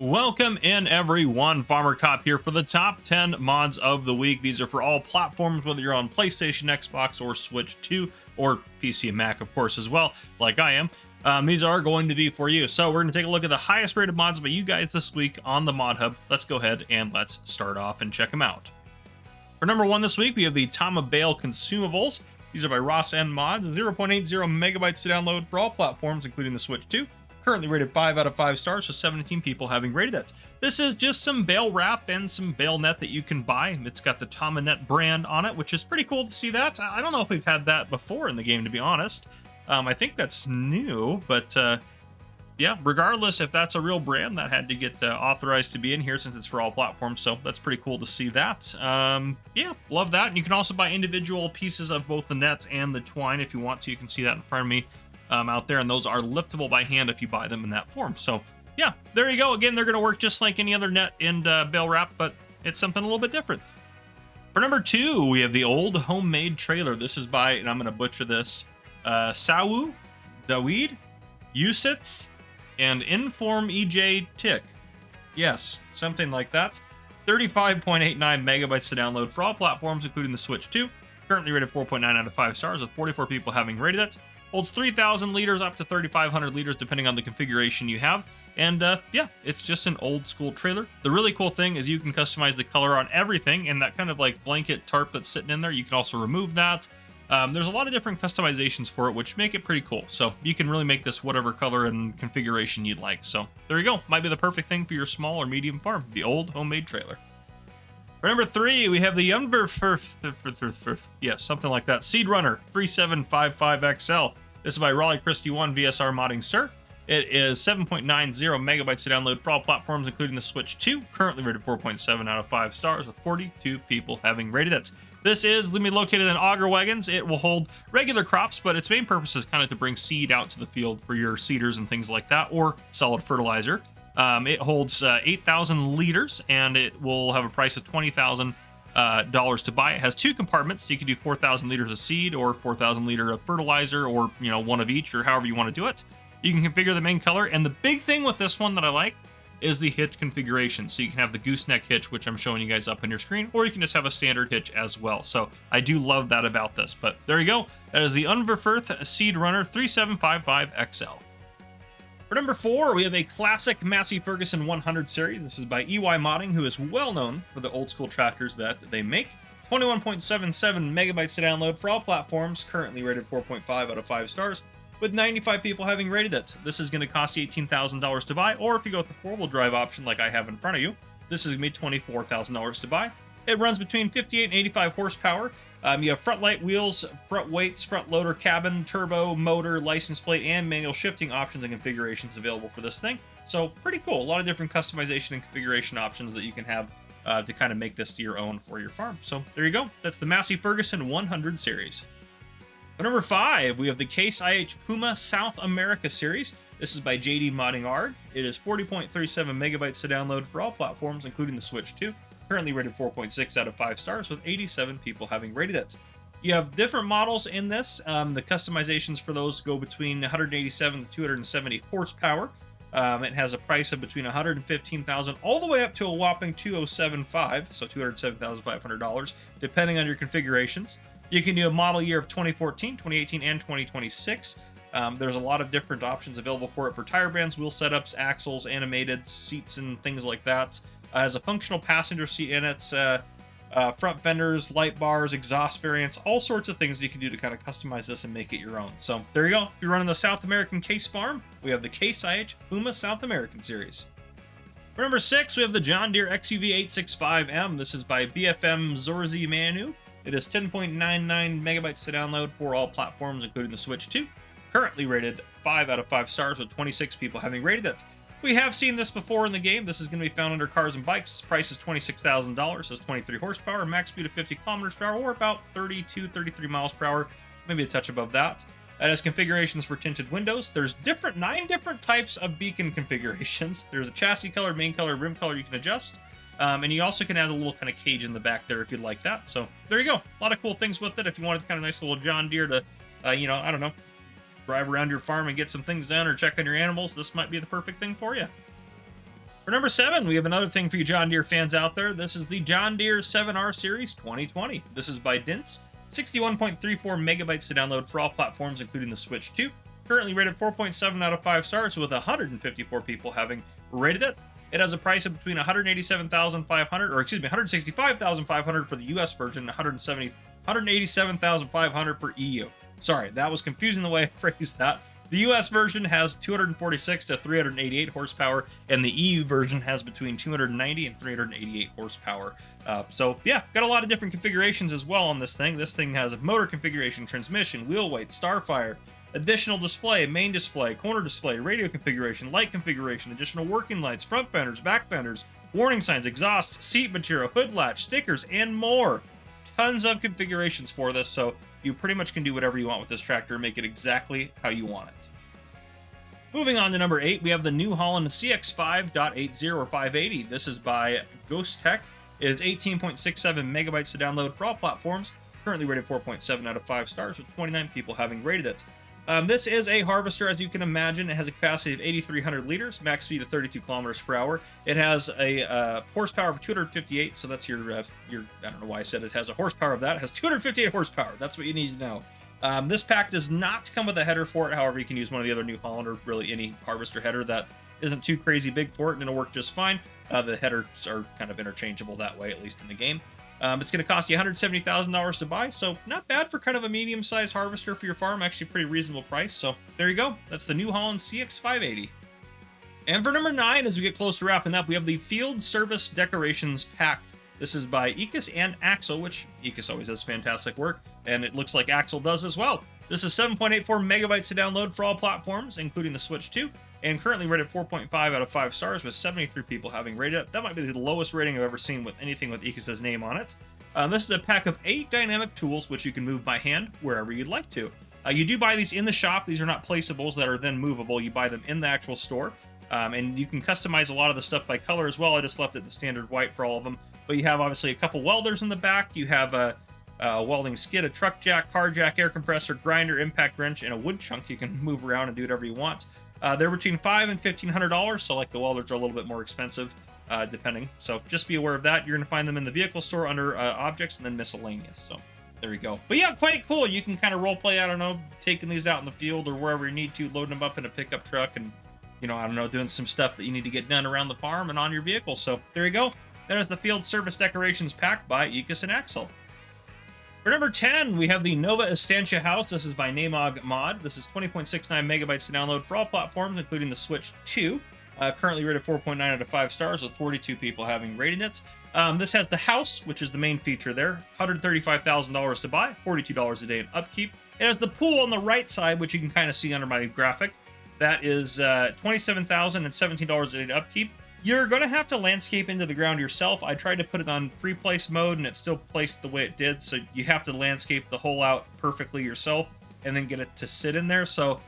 Welcome in everyone, Farmer Cop here for the top 10 mods of the week. These are for all platforms, whether you're on PlayStation, Xbox, or Switch 2, or PC and Mac, of course, as well, like I am. These are going to be for you. So we're going to take a look at the highest rated mods by you guys this week on the Mod Hub. Let's go ahead and let's start off and check them out. For number one this week, we have the Tama Bale consumables. These are by Ross N Mods, 0.80 megabytes to download for all platforms, including the Switch 2. Currently rated 5 out of 5 stars, with 17 people having rated it. This is just some bale wrap and some bale net that you can buy. It's got the Tama Net brand on it, which is pretty cool to see that. I don't know if we've had that before in the game, to be honest. I think that's new, but yeah, regardless if that's a real brand, that had to get authorized to be in here since it's for all platforms, so that's pretty cool to see that. Yeah, love that. And you can also buy individual pieces of both the net and the twine if you want to. You can see that in front of me. Out there, and those are liftable by hand if you buy them in that form. So yeah, there you go. Again, they're going to work just like any other net and bale wrap, but it's something a little bit different. For number two, we have the old homemade trailer. This is by, and I'm going to butcher this, Sawu, Daweed, Usitz, and Inform EJ Tick. Yes, something like that. 35.89 megabytes to download for all platforms, including the Switch 2. Currently rated 4.9 out of 5 stars, with 44 people having rated it. Holds 3,000 liters up to 3,500 liters, depending on the configuration you have. And yeah, it's just an old school trailer. The really cool thing is you can customize the color on everything, and that kind of like blanket tarp that's sitting in there, you can also remove that. There's a lot of different customizations for it, which make it pretty cool. So you can really make this whatever color and configuration you'd like. So there you go. Might be the perfect thing for your small or medium farm, the old homemade trailer. For number three, we have the Unverferth, yes, something like that, Seedrunner 3755XL. This is by Raleigh Christie 1 VSR Modding Sir. It is 7.90 megabytes to download for all platforms, including the Switch 2. Currently rated 4.7 out of 5 stars, with 42 people having rated it. This is located in auger wagons. It will hold regular crops, but its main purpose is kind of to bring seed out to the field for your seeders and things like that, or solid fertilizer. It holds 8,000 liters, and it will have a price of $20,000 to buy. It has two compartments, so you can do 4,000 liters of seed or 4,000 liter of fertilizer, or one of each, or however you want to do it. You can configure the main color, and the big thing with this one that I like is the hitch configuration. So you can have the gooseneck hitch, which I'm showing you guys up on your screen, or you can just have a standard hitch as well. So I do love that about this, but there you go. That is the Unverferth Seedrunner 3755XL. For number four, we have a classic Massey Ferguson 100 series. This is by EY Modding, who is well known for the old school tractors that they make. 21.77 megabytes to download for all platforms, currently rated 4.5 out of 5 stars, with 95 people having rated it. This is going to cost you $18,000 to buy, or if you go with the four-wheel drive option like I have in front of you, this is going to be $24,000 to buy. It runs between 58 and 85 horsepower. You have front light wheels, front weights, front loader cabin, turbo, motor, license plate, and manual shifting options and configurations available for this thing. So pretty cool. A lot of different customization and configuration options that you can have to kind of make this your own for your farm. So there you go. That's the Massey Ferguson 100 series. For number five, we have the Case IH Puma South America series. This is by JD Modding ARG. It is 40.37 megabytes to download for all platforms, including the Switch 2. Currently rated 4.6 out of 5 stars, with 87 people having rated it. You have different models in this. The customizations for those go between 187 to 270 horsepower. It has a price of between $115,000 all the way up to a whopping $207,500, so $207,500, depending on your configurations. You can do a model year of 2014, 2018, and 2026. There's a lot of different options available for it for tire brands, wheel setups, axles, animated seats, and things like that. Has a functional passenger seat in it, front fenders, light bars, exhaust variants, all sorts of things you can do to kind of customize this and make it your own. So there you go. If you're running the South American Case farm, we have the Case IH Puma South American series. For number six, we have the John Deere XUV865M. This is by BFM Zorzi Manu. It is 10.99 megabytes to download for all platforms, including the Switch 2. Currently rated 5 out of 5 stars, with 26 people having rated it. We have seen this before in the game. This is going to be found under cars and bikes. Its price is $26,000. Has 23 horsepower, max speed of 50 kilometers per hour, or about 33 miles per hour, maybe a touch above that. It has configurations for tinted windows. There's 9 different types of beacon configurations. There's a chassis color, main color, rim color you can adjust. And you also can add a little kind of cage in the back there if you'd like that. So there you go. A lot of cool things with it. If you wanted kind of nice little John Deere to, I don't know, drive around your farm and get some things done or check on your animals, this might be the perfect thing for you. For number 7, we have another thing for you John Deere fans out there. This is the John Deere 7R Series 2020. This is by Dents. 61.34 megabytes to download for all platforms, including the Switch 2. Currently rated 4.7 out of 5 stars, with 154 people having rated it. It has a price of between $165,500 for the US version, $187,500 for EU. Sorry, that was confusing the way I phrased that. The US version has 246 to 388 horsepower, and the EU version has between 290 and 388 horsepower. So yeah, got a lot of different configurations as well on this thing. This thing has a motor configuration, transmission, wheel weight, starfire, additional display, main display, corner display, radio configuration, light configuration, additional working lights, front fenders, back fenders, warning signs, exhaust, seat material, hood latch, stickers, and more. Tons of configurations for this, so you pretty much can do whatever you want with this tractor and make it exactly how you want it. Moving on to number 8, we have the New Holland CX5.80 or 580. This is by Ghost Tech. It is 18.67 megabytes to download for all platforms. Currently rated 4.7 out of 5 stars, with 29 people having rated it. This is a harvester, as you can imagine. It has a capacity of 8,300 liters, max speed of 32 kilometers per hour. It has a horsepower of 258, so that's your, I don't know why I said it has a horsepower of that. It has 258 horsepower. That's what you need to know. This pack does not come with a header for it. However, you can use one of the other New Holland or really any harvester header that isn't too crazy big for it, and it'll work just fine. The headers are kind of interchangeable that way, at least in the game. It's going to cost you $170,000 to buy, so not bad for kind of a medium-sized harvester for your farm. Actually, pretty reasonable price. So there you go. That's the New Holland CX580. And for number 9, as we get close to wrapping up, we have the Field Service Decorations Pack. This is by Ecus and Axle, which Ecus always does fantastic work, and it looks like Axle does as well. This is 7.84 megabytes to download for all platforms, including the Switch 2, and currently rated 4.5 out of 5 stars, with 73 people having rated it. That might be the lowest rating I've ever seen with anything with Ecus's name on it. This is a pack of 8 dynamic tools, which you can move by hand wherever you'd like to. You do buy these in the shop. These are not placeables that are then movable. You buy them in the actual store, and you can customize a lot of the stuff by color as well. I just left it the standard white for all of them. But you have obviously a couple welders in the back. You have a welding skid, a truck jack, car jack, air compressor, grinder, impact wrench, and a wood chunk. You can move around and do whatever you want. They're between $500 and $1,500, so like the welders are a little bit more expensive, depending. So just be aware of that. You're going to find them in the vehicle store under objects and then miscellaneous. So there you go. But yeah, quite cool. You can kind of role play, I don't know, taking these out in the field or wherever you need to, loading them up in a pickup truck and, you know, I don't know, doing some stuff that you need to get done around the farm and on your vehicle. So there you go. That is the Field Service Decorations Pack by Ecus and Axle. For number 10, we have the Nova Estancia House. This is by Namog Mod. This is 20.69 megabytes to download for all platforms, including the Switch 2. Currently rated 4.9 out of 5 stars, with 42 people having rated it. This has the house, which is the main feature there. $135,000 to buy, $42 a day in upkeep. It has the pool on the right side, which you can kind of see under my graphic. That is $27,000 and $17 a day in upkeep. You're going to have to landscape into the ground yourself. I tried to put it on free place mode, and it still placed the way it did, so you have to landscape the hole out perfectly yourself and then get it to sit in there. So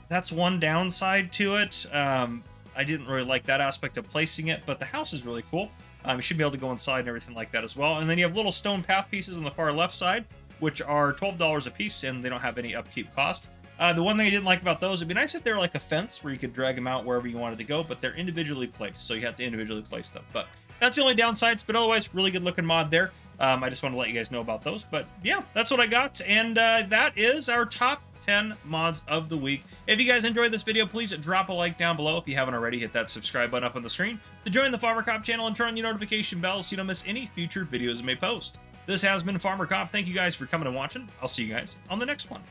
that's one downside to it. I didn't really like that aspect of placing it, but the house is really cool. You should be able to go inside and everything like that as well. And then you have little stone path pieces on the far left side, which are $12 a piece, and they don't have any upkeep cost. The one thing I didn't like about those, it'd be nice if they were like a fence where you could drag them out wherever you wanted to go, but they're individually placed, so you have to individually place them. But that's the only downsides, but otherwise, really good looking mod there. I just want to let you guys know about those. But yeah, that's what I got, and that is our top 10 mods of the week. If you guys enjoyed this video, please drop a like down below. If you haven't already, hit that subscribe button up on the screen to join the Farmer Cop channel and turn on your notification bell so you don't miss any future videos I may post. This has been Farmer Cop. Thank you guys for coming and watching. I'll see you guys on the next one.